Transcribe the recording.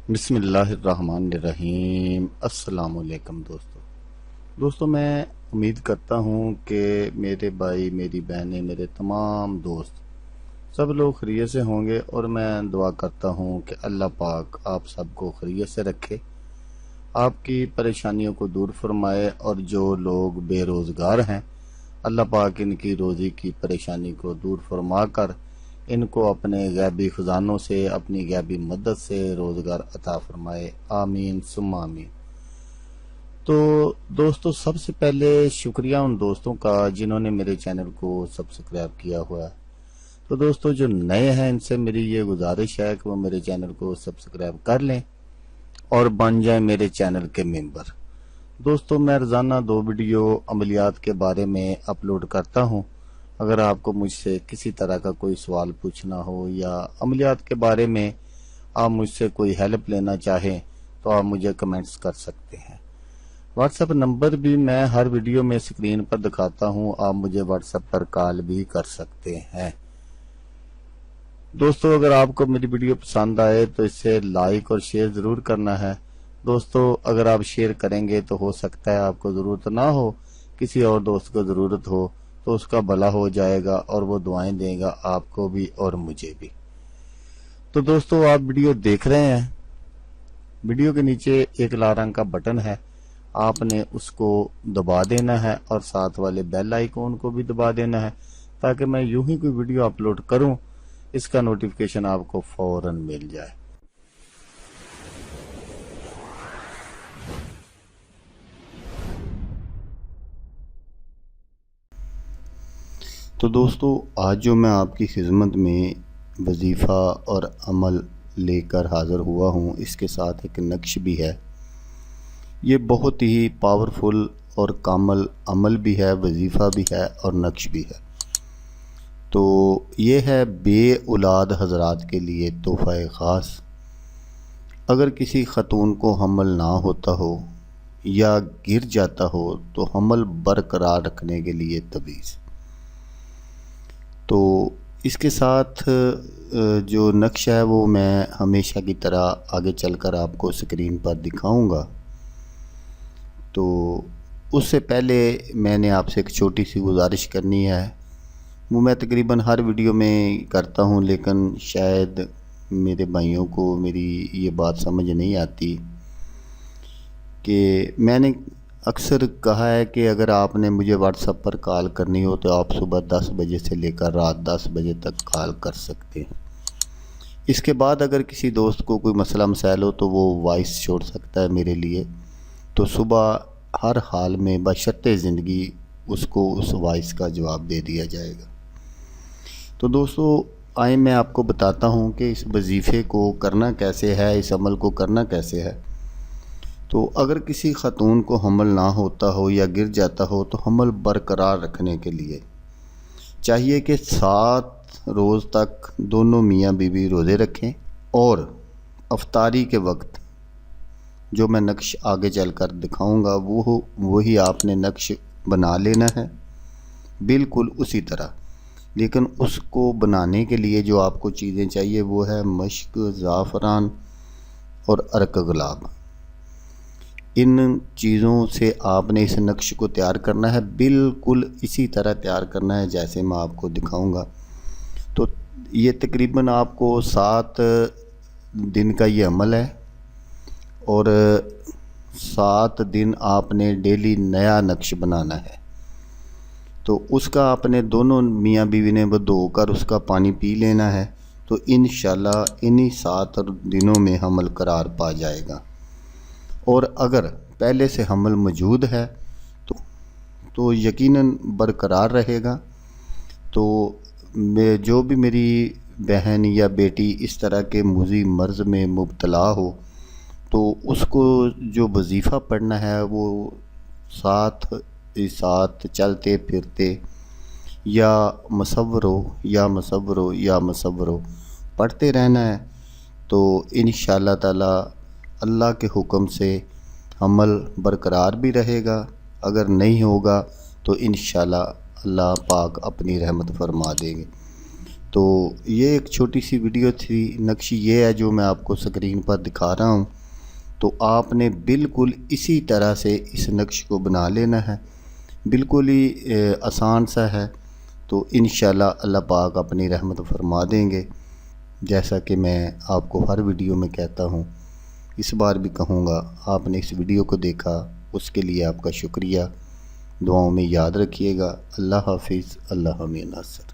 بسم اللہ الرحمن الرحیم۔ السلام علیکم دوستو میں امید کرتا ہوں کہ میرے بھائی، میری بہنیں، میرے تمام دوست سب لوگ خیریت سے ہوں گے، اور میں دعا کرتا ہوں کہ اللہ پاک آپ سب کو خیریت سے رکھے، آپ کی پریشانیوں کو دور فرمائے، اور جو لوگ بے روزگار ہیں اللہ پاک ان کی روزی کی پریشانی کو دور فرما کر ان کو اپنے غیبی خزانوں سے، اپنی غیبی مدد سے روزگار عطا فرمائے، آمین ثم آمین۔ تو دوستو، سب سے پہلے شکریہ ان دوستوں کا جنہوں نے میرے چینل کو سبسکرائب کیا ہوا ہے۔ تو دوستو جو نئے ہیں، ان سے میری یہ گزارش ہے کہ وہ میرے چینل کو سبسکرائب کر لیں اور بن جائیں میرے چینل کے ممبر۔ دوستو میں روزانہ 2 ویڈیو عملیات کے بارے میں اپلوڈ کرتا ہوں۔ اگر آپ کو مجھ سے کسی طرح کا کوئی سوال پوچھنا ہو یا عملیات کے بارے میں آپ مجھ سے کوئی ہیلپ لینا چاہیں تو آپ مجھے کمنٹس کر سکتے ہیں۔ واٹس ایپ نمبر بھی میں ہر ویڈیو میں اسکرین پر دکھاتا ہوں، آپ مجھے واٹس ایپ پر کال بھی کر سکتے ہیں۔ دوستو اگر آپ کو میری ویڈیو پسند آئے تو اسے لائک اور شیئر ضرور کرنا ہے۔ دوستو اگر آپ شیئر کریں گے تو ہو سکتا ہے آپ کو ضرورت نہ ہو، کسی اور دوست کو ضرورت ہو، تو اس کا بھلا ہو جائے گا اور وہ دعائیں دے گا آپ کو بھی اور مجھے بھی۔ تو دوستو آپ ویڈیو دیکھ رہے ہیں، ویڈیو کے نیچے ایک لال رنگ کا بٹن ہے، آپ نے اس کو دبا دینا ہے اور ساتھ والے بیل آئیکن کو بھی دبا دینا ہے، تاکہ میں یوں ہی کوئی ویڈیو اپلوڈ کروں اس کا نوٹیفیکیشن آپ کو فوراً مل جائے۔ تو دوستو آج جو میں آپ کی خدمت میں وظیفہ اور عمل لے کر حاضر ہوا ہوں، اس کے ساتھ ایک نقش بھی ہے۔ یہ بہت ہی پاورفل اور کامل عمل بھی ہے، وظیفہ بھی ہے اور نقش بھی ہے۔ تو یہ ہے بے اولاد حضرات کے لیے تحفہ خاص۔ اگر کسی خاتون کو حمل نہ ہوتا ہو یا گر جاتا ہو تو حمل برقرار رکھنے کے لیے تویز۔ تو اس کے ساتھ جو نقش ہے وہ میں ہمیشہ کی طرح آگے چل کر آپ کو اسکرین پر دکھاؤں گا۔ تو اس سے پہلے میں نے آپ سے ایک چھوٹی سی گزارش کرنی ہے، وہ میں تقریباً ہر ویڈیو میں کرتا ہوں، لیکن شاید میرے بھائیوں کو میری یہ بات سمجھ نہیں آتی کہ میں نے اکثر کہا ہے کہ اگر آپ نے مجھے واٹس ایپ پر کال کرنی ہو تو آپ صبح 10 بجے سے لے کر رات 10 بجے تک کال کر سکتے ہیں۔ اس کے بعد اگر کسی دوست کو کوئی مسئلہ مسائل ہو تو وہ وائس چھوڑ سکتا ہے میرے لیے، تو صبح ہر حال میں بشرط زندگی اس کو اس وائس کا جواب دے دیا جائے گا۔ تو دوستو آئیں میں آپ کو بتاتا ہوں کہ اس وظیفے کو کرنا کیسے ہے، اس عمل کو کرنا کیسے ہے۔ تو اگر کسی خاتون کو حمل نہ ہوتا ہو یا گر جاتا ہو تو حمل برقرار رکھنے کے لیے چاہیے کہ 7 روز تک دونوں میاں بیوی روزے رکھیں، اور افطاری کے وقت جو میں نقش آگے چل کر دکھاؤں گا وہی آپ نے نقش بنا لینا ہے، بالکل اسی طرح۔ لیکن اس کو بنانے کے لیے جو آپ کو چیزیں چاہیے وہ ہے مشک، زعفران اور عرق گلاب۔ ان چیزوں سے آپ نے اس نقش کو تیار کرنا ہے، بالکل اسی طرح تیار کرنا ہے جیسے میں آپ کو دکھاؤں گا۔ تو یہ تقریباً آپ کو 7 دن کا یہ عمل ہے، اور 7 دن آپ نے ڈیلی نیا نقش بنانا ہے۔ تو اس کا آپ نے دونوں میاں بیوی نے دھو کر اس کا پانی پی لینا ہے، تو انشاءاللہ انہی 7 دنوں میں حمل قرار پا جائے گا۔ اور اگر پہلے سے حمل موجود ہے تو یقیناً برقرار رہے گا۔ تو جو بھی میری بہن یا بیٹی اس طرح کے موذی مرض میں مبتلا ہو تو اس کو جو وظیفہ پڑھنا ہے وہ ساتھ چلتے پھرتے یا مصور ہو پڑھتے رہنا ہے، تو انشاءاللہ تعالی اللہ کے حکم سے حمل برقرار بھی رہے گا۔ اگر نہیں ہوگا تو انشاءاللہ اللہ پاک اپنی رحمت فرما دیں گے۔ تو یہ ایک چھوٹی سی ویڈیو تھی، نقش یہ ہے جو میں آپ کو سکرین پر دکھا رہا ہوں۔ تو آپ نے بالکل اسی طرح سے اس نقش کو بنا لینا ہے، بالکل ہی آسان سا ہے۔ تو انشاءاللہ اللہ پاک اپنی رحمت فرما دیں گے، جیسا کہ میں آپ کو ہر ویڈیو میں کہتا ہوں، اس بار بھی کہوں گا۔ آپ نے اس ویڈیو کو دیکھا، اس کے لیے آپ کا شکریہ۔ دعاؤں میں یاد رکھیے گا۔ اللہ حافظ، اللہ حامی ناصر۔